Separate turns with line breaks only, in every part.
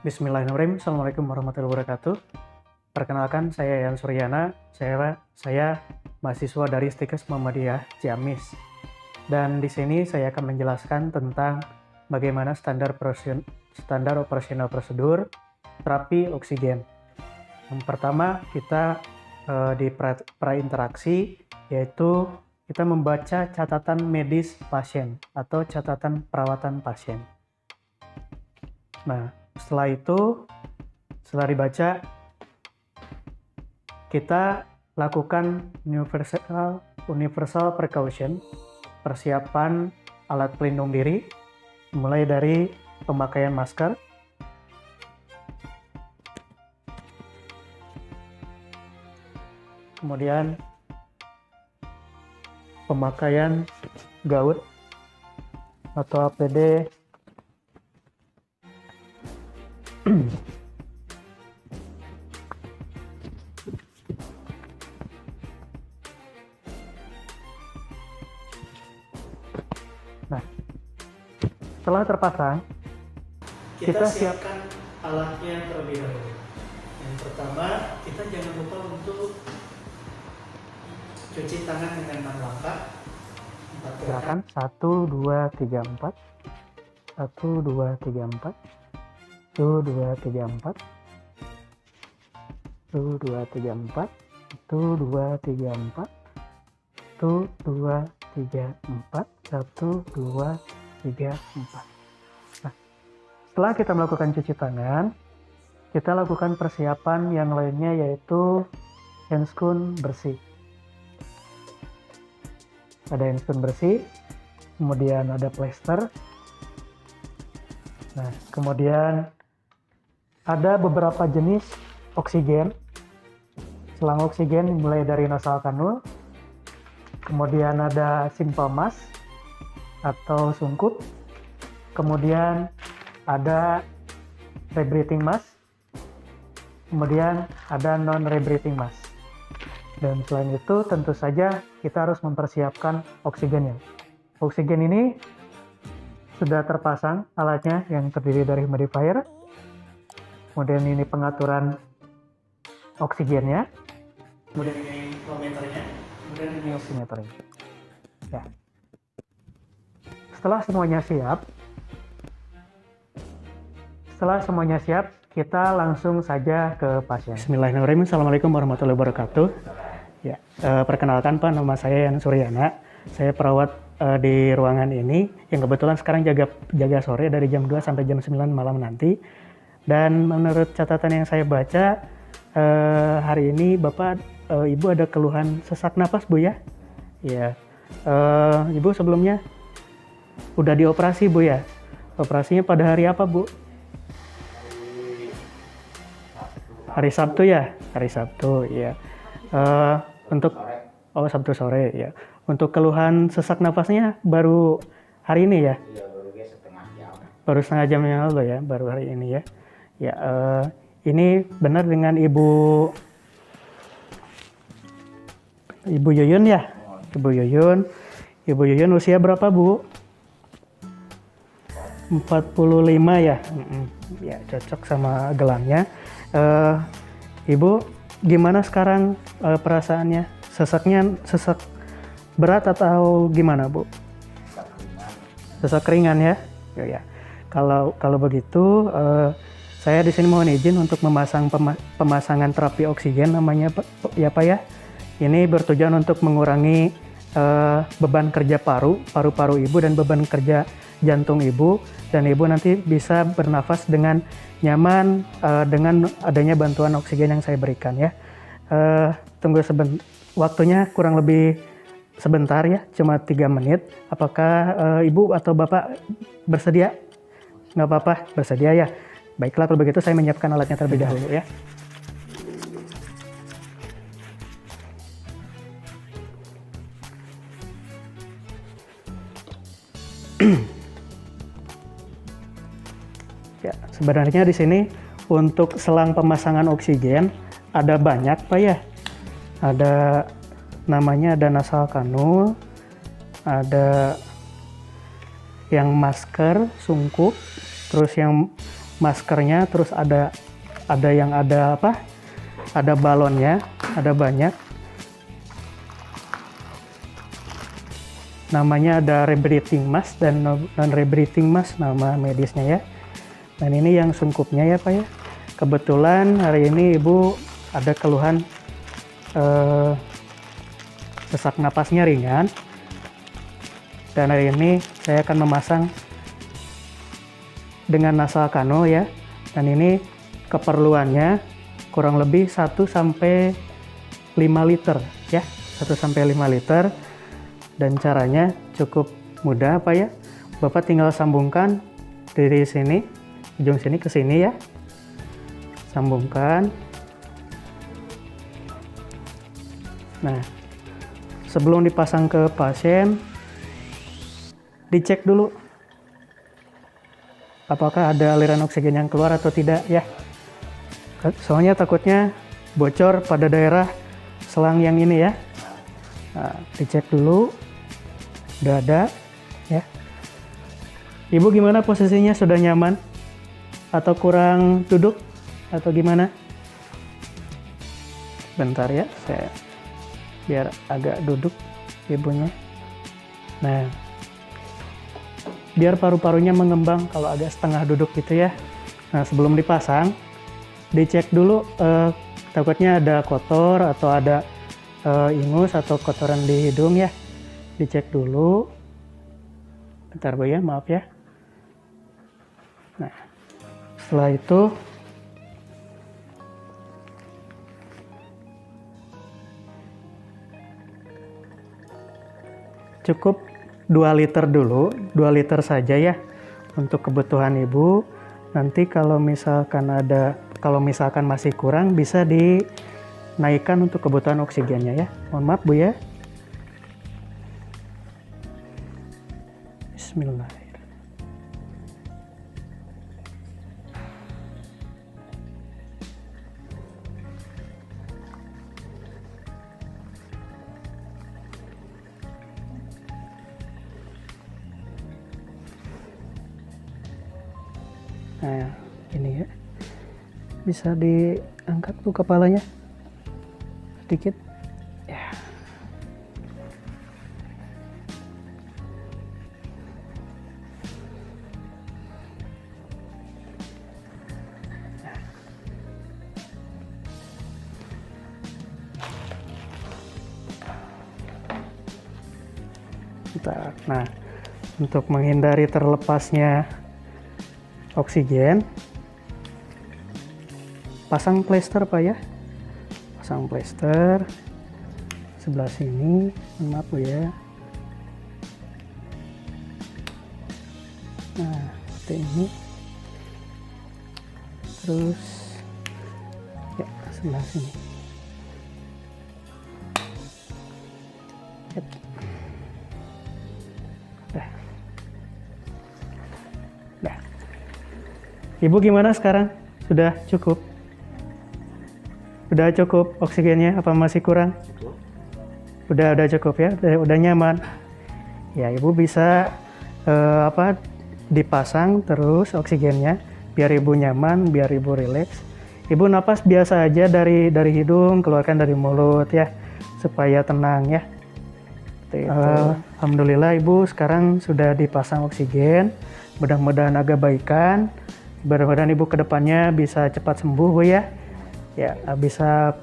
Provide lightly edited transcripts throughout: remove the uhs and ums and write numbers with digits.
Bismillahirrahmanirrahim. Assalamualaikum warahmatullahi wabarakatuh. Perkenalkan, saya Yan Suryana. Saya mahasiswa dari Stikes Muhammadiyah Ciamis. Dan di sini saya akan menjelaskan tentang bagaimana standar operasional prosedur terapi oksigen. Yang pertama, kita di prainteraksi, yaitu kita membaca catatan medis pasien atau catatan perawatan pasien. Nah, setelah dibaca, kita lakukan universal precaution, persiapan alat pelindung diri, mulai dari pemakaian masker, kemudian pemakaian gaut atau APD, Nah, setelah terpasang, kita siapkan alatnya terlebih dahulu. Yang pertama, kita jangan lupa untuk cuci tangan dengan 6 langkah. Gerakan 1, 2, 3, 4. 1, 2, 3, 4. 1, 2, 3, 4. 1, 2, 3, 4. 1, 2, 3, 4. 1, 2, 3, 4. 1, 2, 3, 4. Nah, setelah kita melakukan cuci tangan, kita lakukan persiapan yang lainnya, yaitu handscoon bersih. Ada handscoon bersih, kemudian ada plester. Nah, kemudian ada beberapa jenis oksigen, selang oksigen mulai dari nasal kanul, kemudian ada simple mask atau sungkup, kemudian ada rebreathing mask, kemudian ada non-rebreathing mask. Dan selain itu tentu saja kita harus mempersiapkan oksigennya. Oksigen ini sudah terpasang alatnya yang terdiri dari humidifier, kemudian ini pengaturan oksigennya, kemudian ini flowmeternya, kemudian ini oximeternya. Ya. Setelah semuanya siap, kita langsung saja ke pasien. Bismillahirrahmanirrahim. Assalamualaikum warahmatullahi wabarakatuh. Ya, perkenalkan Pak, nama saya Yan Suryana. Saya perawat di ruangan ini yang kebetulan sekarang jaga sore dari jam 2 sampai jam 9 malam nanti. Dan menurut catatan yang saya baca, hari ini Bapak Ibu ada keluhan sesak napas, Bu, ya? Ya. Ibu sebelumnya udah dioperasi, Bu, ya? Operasinya pada hari apa, Bu? Hari Sabtu, ya? Hari Sabtu, ya. Untuk Sabtu sore, ya. Untuk keluhan sesak nafasnya baru hari ini, ya?
Iya, setengah jam.
Baru setengah jam yang lalu, ya? Baru hari ini, ya? Ya, ini benar dengan Ibu Yuyun, ya? Ibu Yuyun usia berapa, Bu? 45, ya? Ya, cocok sama gelangnya. Ibu, gimana sekarang perasaannya? Sesak berat atau gimana, Bu? Sesak ringan, ya? Ya. Kalau begitu, saya di sini mohon izin untuk pemasangan terapi oksigen namanya, ya Pak, ya. Ini bertujuan untuk mengurangi beban kerja paru-paru Ibu dan beban kerja jantung Ibu, dan Ibu nanti bisa bernafas dengan nyaman dengan adanya bantuan oksigen yang saya berikan, ya. Tunggu waktunya kurang lebih sebentar, ya, cuma 3 menit. Apakah Ibu atau Bapak bersedia? Nggak apa-apa, bersedia, ya. Baiklah, kalau begitu saya menyiapkan alatnya terlebih dahulu, ya. Ya, sebenarnya di sini untuk selang pemasangan oksigen ada banyak, Pak, ya. Ada namanya, ada nasal kanul, ada yang masker, sungkup, terus yang maskernya, terus ada yang ada apa? Ada balonnya, ada banyak. Namanya ada rebreathing mask dan non-rebreathing mask nama medisnya ya. Dan ini yang sungkupnya ya Pak ya. Kebetulan hari ini Ibu ada keluhan sesak napasnya ringan. Dan hari ini saya akan memasang dengan nasal kano ya. Dan ini keperluannya kurang lebih 1 sampai 5 liter ya. 1 sampai 5 liter. Dan caranya cukup mudah Pak ya. Bapak tinggal sambungkan dari sini, ujung sini ke sini ya. Sambungkan. Nah, sebelum dipasang ke pasien, dicek dulu apakah ada aliran oksigen yang keluar atau tidak ya. Soalnya takutnya bocor pada daerah selang yang ini ya. Nah, dicek dulu. Udah ada ya. Ibu gimana posisinya, sudah nyaman atau kurang duduk atau gimana? Bentar ya, saya biar agak duduk ibunya. Nah, biar paru-parunya mengembang kalau agak setengah duduk gitu ya. Nah, sebelum dipasang dicek dulu takutnya ada kotor atau ada ingus atau kotoran di hidung ya. Dicek dulu. Bentar Bu ya, maaf ya. Nah, setelah itu cukup 2 liter dulu, 2 liter saja ya untuk kebutuhan Ibu. Nanti kalau misalkan masih kurang bisa dinaikkan untuk kebutuhan oksigennya ya. Mohon maaf Bu ya. Bismillahirrahmanirrahim. Nah, ini ya. Bisa diangkat tuh kepalanya sedikit. Ya. Nah, untuk menghindari terlepasnya oksigen, pasang plester Pak ya. Pasang plester sebelah sini, maaf Bu ya. Nah, seperti ini. Terus ya, sebelah sini. Yep. Dah. Ibu gimana sekarang? Sudah cukup? Udah cukup oksigennya? Apa masih kurang? Udah cukup ya? Udah nyaman? Ya, Ibu bisa dipasang terus oksigennya biar Ibu nyaman, biar Ibu rileks. Ibu napas biasa aja dari hidung, keluarkan dari mulut ya, supaya tenang ya. Alhamdulillah Ibu sekarang sudah dipasang oksigen. Mudah-mudahan agak baikan. Mudah-mudahan Ibu kedepannya bisa cepat sembuh Bu ya. Ya, bisa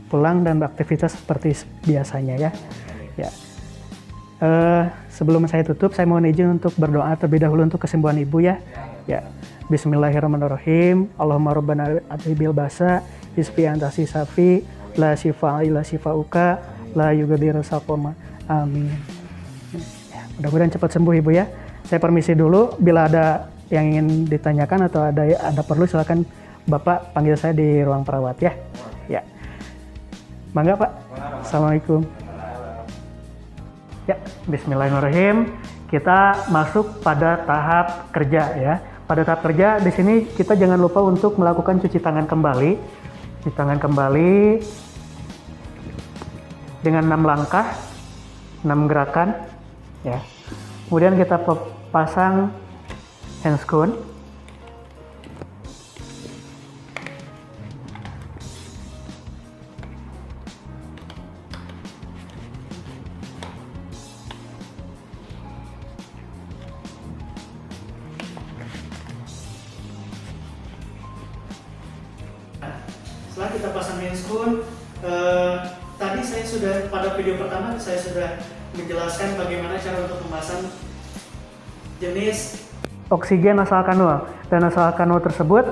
pulang dan beraktivitas seperti biasanya ya. Ya. Sebelum saya tutup, saya mohon izin untuk berdoa terlebih dahulu untuk kesembuhan Ibu ya. Ya. Bismillahirrahmanirrahim. Allahumma rabbana atibil basa isfi antasi safi la shifa illa shifauka la yughadiru saqama. Amin. Ya, mudah-mudahan cepat sembuh Ibu ya. Saya permisi dulu, bila ada yang ingin ditanyakan atau ada perlu silakan Bapak panggil saya di ruang perawat ya. Ya. Mangga Pak. Assalamualaikum. Ya, bismillahirrahmanirrahim. Kita masuk pada tahap kerja ya. Pada tahap kerja di sini kita jangan lupa untuk melakukan cuci tangan kembali. Cuci tangan kembali dengan 6 langkah, 6 gerakan ya. Kemudian kita pasang handscoon kita pasang main spoon. Tadi saya sudah pada video pertama saya sudah menjelaskan bagaimana cara untuk memasang jenis oksigen asal kanul, dan asal kanul tersebut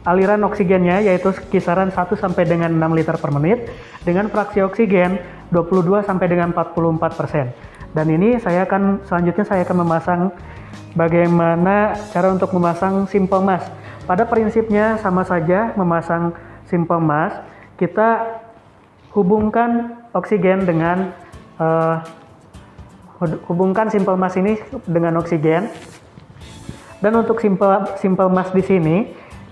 aliran oksigennya yaitu kisaran 1 sampai dengan 6 liter per menit dengan fraksi oksigen 22 sampai dengan 44%. Dan ini selanjutnya saya akan memasang bagaimana cara untuk memasang simple mask. Pada prinsipnya sama saja memasang simple mask, kita hubungkan oksigen dengan hubungkan simple mask ini dengan oksigen. Dan untuk simple mask di sini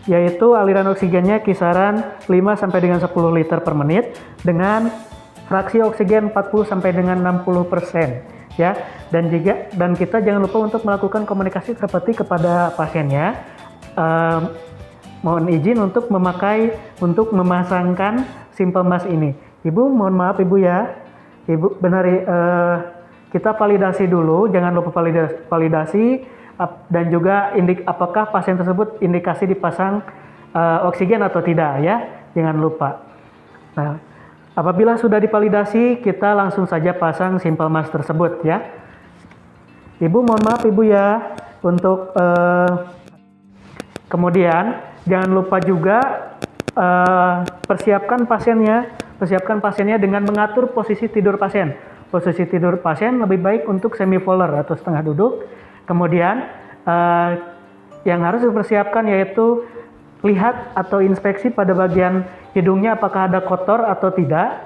yaitu aliran oksigennya kisaran 5 sampai dengan 10 liter per menit dengan fraksi oksigen 40 sampai dengan 60% ya. Dan kita jangan lupa untuk melakukan komunikasi telepati kepada pasiennya. Mohon izin untuk memasangkan simple mask ini. Ibu, mohon maaf Ibu ya. Ibu kita validasi dulu, jangan lupa validasi dan juga apakah pasien tersebut indikasi dipasang oksigen atau tidak ya, jangan lupa. Nah, apabila sudah divalidasi, kita langsung saja pasang simple mask tersebut ya. Ibu, mohon maaf Ibu ya, untuk kemudian jangan lupa juga persiapkan pasiennya dengan mengatur posisi tidur pasien. Posisi tidur pasien lebih baik untuk semi volar atau setengah duduk. Kemudian yang harus dipersiapkan yaitu lihat atau inspeksi pada bagian hidungnya apakah ada kotor atau tidak.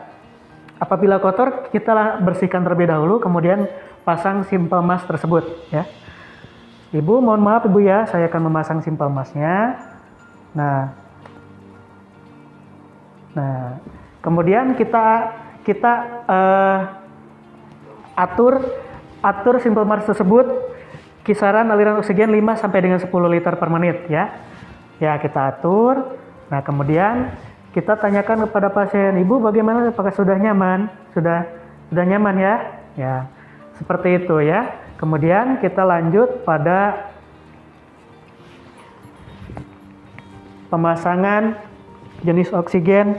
Apabila kotor, kita bersihkan terlebih dahulu, kemudian pasang simple mask tersebut ya. Ibu, mohon maaf Ibu ya, saya akan memasang simple masknya. Nah, kemudian kita atur simple mask tersebut kisaran aliran oksigen 5 sampai dengan 10 liter per menit ya. Ya, kita atur. Nah, kemudian kita tanyakan kepada pasien, Ibu bagaimana, apakah sudah nyaman? Sudah nyaman ya? Ya, seperti itu ya. Kemudian kita lanjut pada pemasangan jenis oksigen,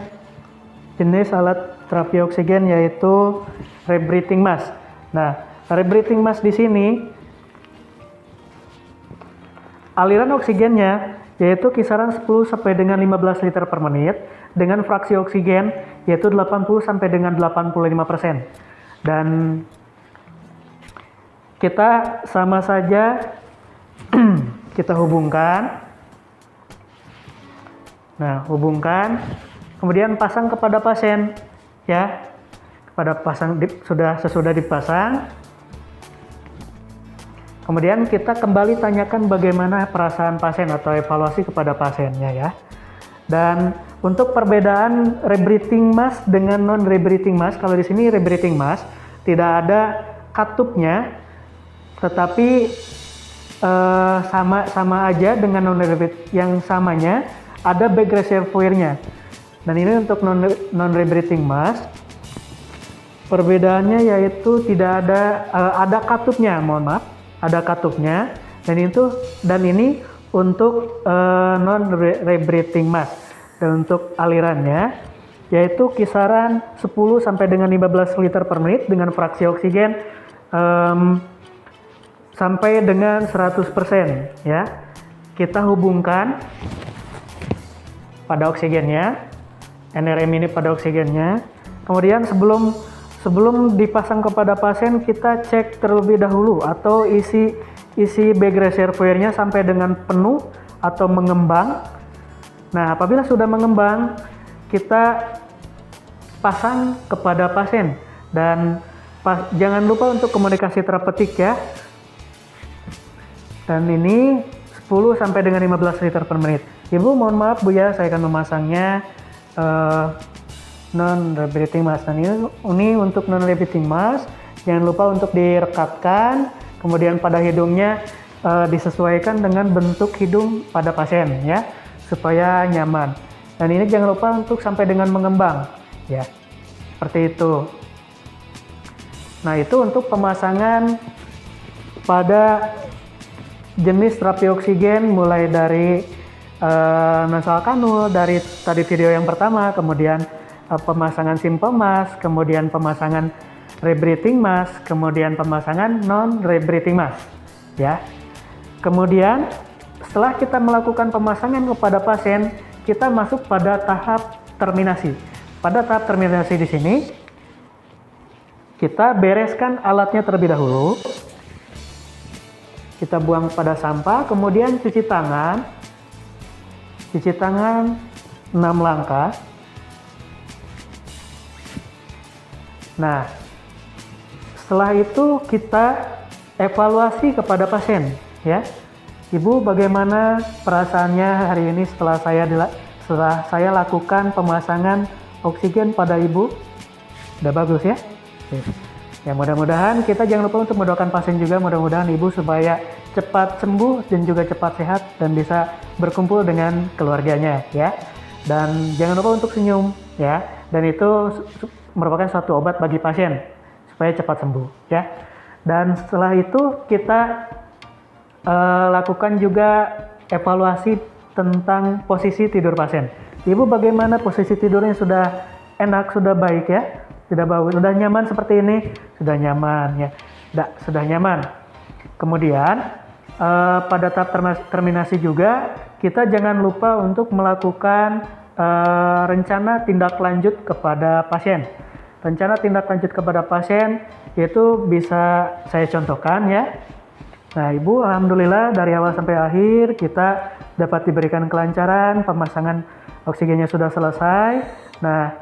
jenis alat terapi oksigen yaitu rebreathing mask. Nah, rebreathing mask di sini aliran oksigennya yaitu kisaran 10 sampai dengan 15 liter per menit dengan fraksi oksigen yaitu 80 sampai dengan 85%. Dan kita sama saja kita hubungkan. Nah, hubungkan kemudian pasang kepada pasien ya. Kepada pasang sesudah dipasang. Kemudian kita kembali tanyakan bagaimana perasaan pasien atau evaluasi kepada pasiennya ya. Dan untuk perbedaan rebreathing mask dengan non rebreathing mask, kalau di sini rebreathing mask tidak ada katupnya, tetapi sama aja dengan non rebreathing, yang samanya ada bag reservoir-nya. Dan ini untuk non rebreathing mask perbedaannya yaitu tidak ada katupnya, mohon maaf. Ada katupnya, dan ini untuk non rebreathing mask. Dan untuk alirannya yaitu kisaran 10 sampai dengan 15 liter per menit dengan fraksi oksigen sampai dengan 100% ya. Kita hubungkan pada oksigennya, NRM ini pada oksigennya. Kemudian sebelum dipasang kepada pasien, kita cek terlebih dahulu atau isi bag reservoir-nya sampai dengan penuh atau mengembang. Nah, apabila sudah mengembang, kita pasang kepada pasien dan jangan lupa untuk komunikasi terapeutik ya. Dan ini 10 sampai dengan 15 liter per menit. Ibu, mohon maaf Bu ya, saya akan memasangnya non rebreathing mask. Dan ini untuk non rebreathing mask, jangan lupa untuk direkatkan, kemudian pada hidungnya disesuaikan dengan bentuk hidung pada pasien ya, supaya nyaman. Dan ini jangan lupa untuk sampai dengan mengembang ya, seperti itu. Nah, itu untuk pemasangan pada jenis terapi oksigen mulai dari nasal kanul dari tadi video yang pertama, kemudian pemasangan simple mask, kemudian pemasangan rebreathing mask, kemudian pemasangan non rebreathing mask, ya. Kemudian setelah kita melakukan pemasangan kepada pasien, kita masuk pada tahap terminasi. Pada tahap terminasi di sini, kita bereskan alatnya terlebih dahulu. Kita buang pada sampah, kemudian cuci tangan. Cuci tangan 6 langkah. Nah, setelah itu kita evaluasi kepada pasien, ya. Ibu, bagaimana perasaannya hari ini setelah saya lakukan pemasangan oksigen pada Ibu? Udah bagus ya? Ya, mudah-mudahan kita jangan lupa untuk mendoakan pasien juga, mudah-mudahan Ibu supaya cepat sembuh dan juga cepat sehat dan bisa berkumpul dengan keluarganya, ya. Dan jangan lupa untuk senyum, ya. Dan itu merupakan suatu obat bagi pasien supaya cepat sembuh, ya. Dan setelah itu kita lakukan juga evaluasi tentang posisi tidur pasien. Ibu, bagaimana posisi tidurnya? Sudah enak, sudah baik ya? Sudah bagus, sudah nyaman seperti ini? Sudah nyaman ya? Sudah nyaman. Kemudian pada tahap terminasi juga kita jangan lupa untuk melakukan rencana tindak lanjut kepada pasien. Rencana tindak lanjut kepada pasien itu bisa saya contohkan ya. Nah, Ibu, alhamdulillah dari awal sampai akhir kita dapat diberikan kelancaran, pemasangan oksigennya sudah selesai. Nah,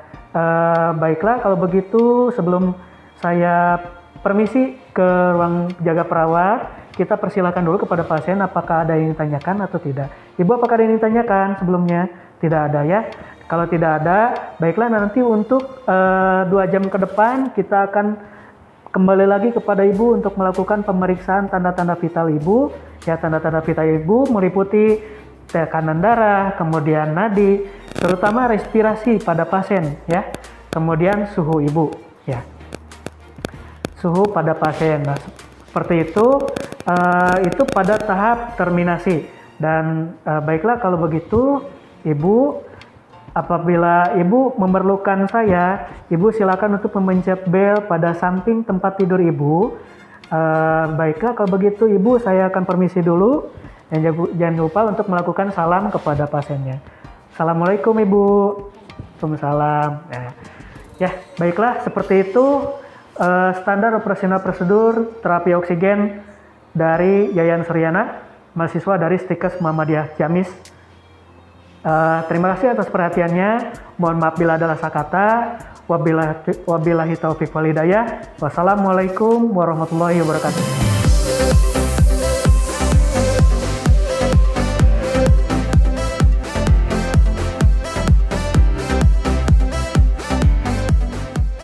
baiklah kalau begitu sebelum saya permisi ke ruang jaga perawat, kita persilakan dulu kepada pasien apakah ada yang ditanyakan atau tidak. Ibu, apakah ada yang ditanyakan sebelumnya? Tidak ada ya. Kalau tidak ada, baiklah nanti untuk 2 jam ke depan kita akan kembali lagi kepada Ibu untuk melakukan pemeriksaan tanda-tanda vital Ibu. Ya, tanda-tanda vital Ibu meliputi tekanan darah, kemudian nadi, terutama respirasi pada pasien ya. Kemudian suhu Ibu ya. Suhu pada pasien. Nah, seperti itu pada tahap terminasi. Dan baiklah kalau begitu Ibu, apabila Ibu memerlukan saya, Ibu silakan untuk memencet bel pada samping tempat tidur Ibu. Baiklah kalau begitu Ibu, saya akan permisi dulu. Dan jangan lupa untuk melakukan salam kepada pasiennya. Assalamualaikum Ibu. Waalaikumsalam. Nah, ya, baiklah seperti itu standar operasional prosedur terapi oksigen dari Yayan Suryana, mahasiswa dari Stikes Muhammadiyah Ciamis. Terima kasih atas perhatiannya. Mohon maaf bila ada salah kata. Wabillahi taufiq wal hidayah. Wassalamualaikum warahmatullahi wabarakatuh.